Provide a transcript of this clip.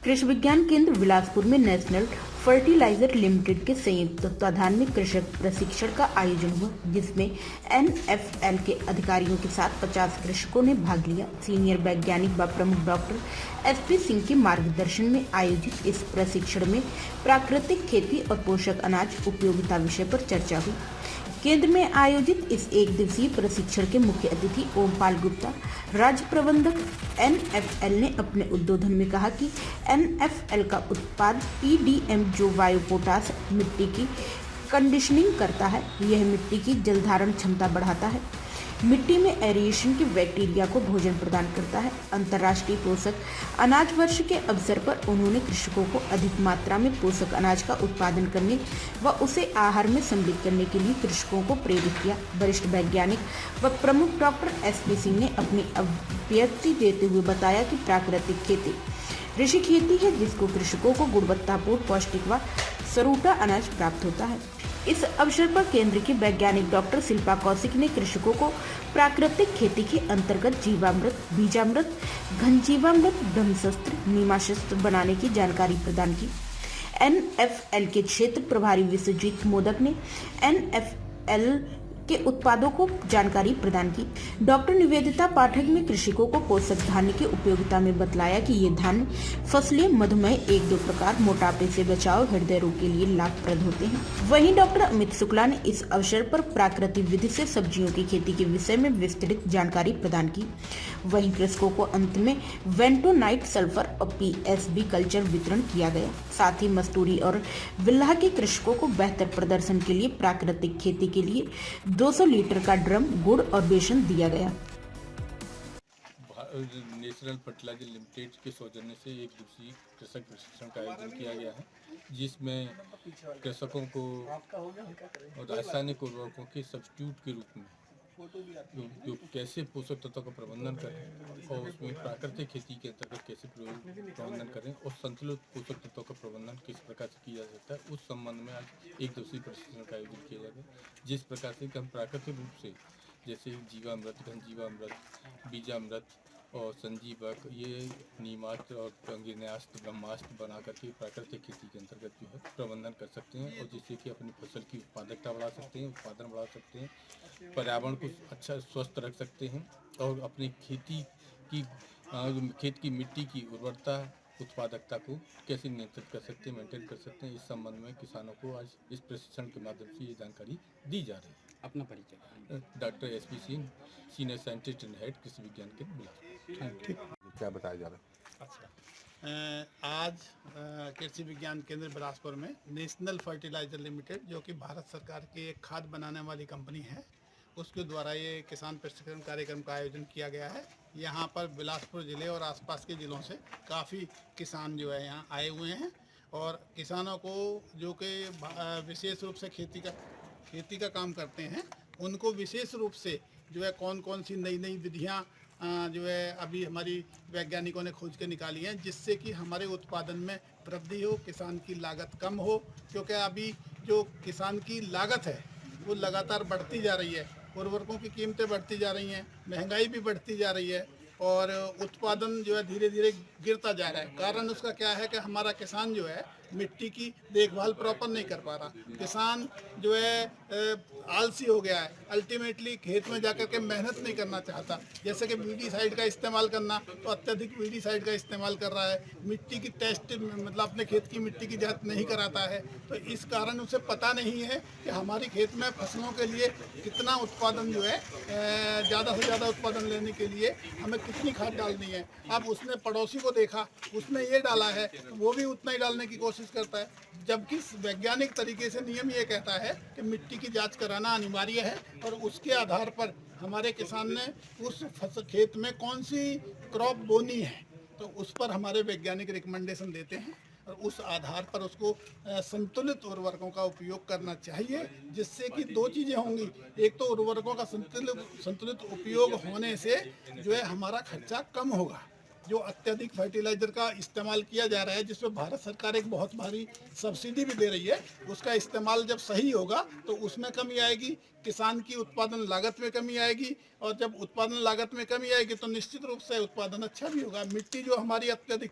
कृषि विज्ञान केंद्र बिलासपुर में नेशनल फर्टिलाइजर लिमिटेड के संयुक्त तत्वाधान में कृषक प्रशिक्षण का आयोजन हुआ, जिसमें एनएफएल के अधिकारियों के साथ 50 कृषकों ने भाग लिया। सीनियर वैज्ञानिक व प्रमुख डॉक्टर एसपी सिंह के मार्गदर्शन में आयोजित इस प्रशिक्षण में प्राकृतिक खेती और पोषक अनाज उपयोगिता विषय पर चर्चा हुई। केंद्र में आयोजित इस एक दिवसीय प्रशिक्षण के मुख्य अतिथि ओमपाल गुप्ता, राज्य प्रबंधक एनएफएल ने अपने उद्बोधन में कहा कि एनएफएल का उत्पाद पीडीएम जो वायु पोटास मिट्टी की कंडीशनिंग करता है, यह मिट्टी की जल धारण क्षमता बढ़ाता है, मिट्टी में एरिएशन के बैक्टीरिया को भोजन प्रदान करता है। अंतर्राष्ट्रीय पोषक अनाज वर्ष के अवसर पर उन्होंने कृषकों को अधिक मात्रा में पोषक अनाज का उत्पादन करने व उसे आहार में सम्मिलित करने के लिए कृषकों को प्रेरित किया। वरिष्ठ वैज्ञानिक व प्रमुख डॉक्टर एसपी सिंह ने अपनी अभिव्यक्ति देते हुए बताया कि प्राकृतिक खेती ऋषि खेती है, जिसको कृषकों को गुणवत्तापूर्ण, पौष्टिक व सरूटा अनाज प्राप्त होता है। इस अवसर पर केंद्र की वैज्ञानिक डॉक्टर शिल्पा कौशिक ने कृषकों को प्राकृतिक खेती के अंतर्गत जीवामृत, बीजामृत, घनजीवामृत, ब्रह्मशस्त्र, नीमाशस्त्र बनाने की जानकारी प्रदान की। एनएफएल के क्षेत्र प्रभारी विश्वजीत मोदक ने एनएफएल के उत्पादों को जानकारी प्रदान की। डॉक्टर निवेदिता पाठक ने कृषकों को पोषक धान्य की उपयोगिता में बतलाया कि ये धान्य फसलें मधुमेह, 1-2 प्रकार, मोटापे से बचाव, हृदय रोग के लिए लाभप्रद होते हैं। वहीं डॉक्टर अमित शुक्ला ने इस अवसर पर प्राकृतिक विधि से सब्जियों की खेती के विषय में विस्तृत जानकारी प्रदान की। वहीं कृषकों को अंत में वेंटोनाइट, सल्फर और पीएसबी कल्चर वितरण किया गया। साथ ही मस्तूरी और बिल्लाह के कृषकों को बेहतर प्रदर्शन के लिए प्राकृतिक खेती के लिए 200 लीटर का ड्रम, गुड़ और बेसन दिया गया। नेशनल फर्टिलाइजर लिमिटेड के सौजन्य से एक दिवसीय कृषक प्रशिक्षण का आयोजन किया गया है, जिसमें कृषकों को रासायनिक उर्वरकों के सब्स्टिट्यूट के रूप में जो कैसे पोषक तत्वों का प्रबंधन करें और उसमें प्राकृतिक खेती के अंतर्गत कैसे प्रबंधन करें और संतुलित पोषक तत्वों का प्रबंधन किस प्रकार से किया जा सकता है, उस संबंध में आज एक दिवसीय प्रशिक्षण का आयोजन किया जाएगा। जिस प्रकार से कि हम प्राकृतिक रूप से जैसे जीवामृत, घनजीवामृत, बीजामृत और संजीवक, ये नीमास्त्र और अंगिन्यास्त्र, ब्रह्मास्त्र बना करके प्राकृतिक खेती के अंतर्गत जो है प्रबंधन कर सकते हैं और जिससे कि अपनी फसल की उत्पादकता बढ़ा सकते हैं, उत्पादन बढ़ा सकते हैं, पर्यावरण को अच्छा स्वस्थ रख सकते हैं और अपनी खेती की खेत की मिट्टी की उर्वरता, उत्पादकता को कैसे नियंत्रित कर सकते हैं, मेंटेन कर सकते हैं। इस संबंध में किसानों को आज इस प्रशिक्षण के माध्यम से ये जानकारी दी जा रही है। अपना परिचय। Doctor SP Singh, senior scientist and head कृषि विज्ञान केंद्र बिलासपुर। ठीक, क्या बताया जा रहा है? अच्छा, आज कृषि विज्ञान केंद्र बिलासपुर में नेशनल फर्टिलाइजर लिमिटेड, जो कि भारत सरकार की एक खाद बनाने वाली कंपनी है, उसके द्वारा ये किसान प्रशिक्षण कार्यक्रम का आयोजन किया गया है। यहाँ पर बिलासपुर ज़िले और आसपास के ज़िलों से काफ़ी किसान जो है यहाँ आए हुए हैं और किसानों को जो कि विशेष रूप से खेती का काम करते हैं, उनको विशेष रूप से जो है कौन कौन सी नई नई विधियाँ जो है अभी हमारी वैज्ञानिकों ने खोज के निकाली हैं, जिससे कि हमारे उत्पादन में वृद्धि हो, किसान की लागत कम हो। क्योंकि अभी जो किसान की लागत है वो लगातार बढ़ती जा रही है, उर्वरकों की कीमतें बढ़ती जा रही हैं, महंगाई भी बढ़ती जा रही है और उत्पादन जो है धीरे धीरे गिरता जा रहा है। कारण उसका क्या है कि हमारा किसान जो है मिट्टी की देखभाल प्रॉपर नहीं कर पा रहा। किसान जो है आलसी हो गया है, अल्टीमेटली खेत में जाकर के मेहनत नहीं करना चाहता। जैसे कि वीडीसाइड का इस्तेमाल करना, तो अत्यधिक वीडीसाइड का इस्तेमाल कर रहा है। मिट्टी की टेस्ट मतलब अपने खेत की मिट्टी की जांच नहीं कराता है। तो इस कारण उसे पता नहीं है कि हमारी खेत में फसलों के लिए कितना उत्पादन जो है ज़्यादा से ज़्यादा उत्पादन लेने के लिए हमें कितनी खाद डालनी है। अब उसने पड़ोसी को देखा, उसने ये डाला है, तो वो भी उतना ही डालने की कोशिश करता है, जबकि वैज्ञानिक तरीके से नियम ये कहता है कि मिट्टी की जांच कराना अनिवार्य है और उसके आधार पर हमारे किसान ने उस खेत में कौन सी क्रॉप बोनी है, तो उस पर हमारे वैज्ञानिक रिकमेंडेशन देते हैं और उस आधार पर उसको संतुलित उर्वरकों का उपयोग करना चाहिए, जिससे कि 2 चीज़ें होंगी। एक तो उर्वरकों का संतुलित उपयोग होने से जो है हमारा खर्चा कम होगा। जो अत्यधिक फर्टिलाइज़र का इस्तेमाल किया जा रहा है, जिसमें भारत सरकार एक बहुत भारी सब्सिडी भी दे रही है, उसका इस्तेमाल जब सही होगा तो उसमें कमी आएगी, किसान की उत्पादन लागत में कमी आएगी और जब उत्पादन लागत में कमी आएगी तो निश्चित रूप से उत्पादन अच्छा भी होगा। मिट्टी जो हमारी अत्यधिक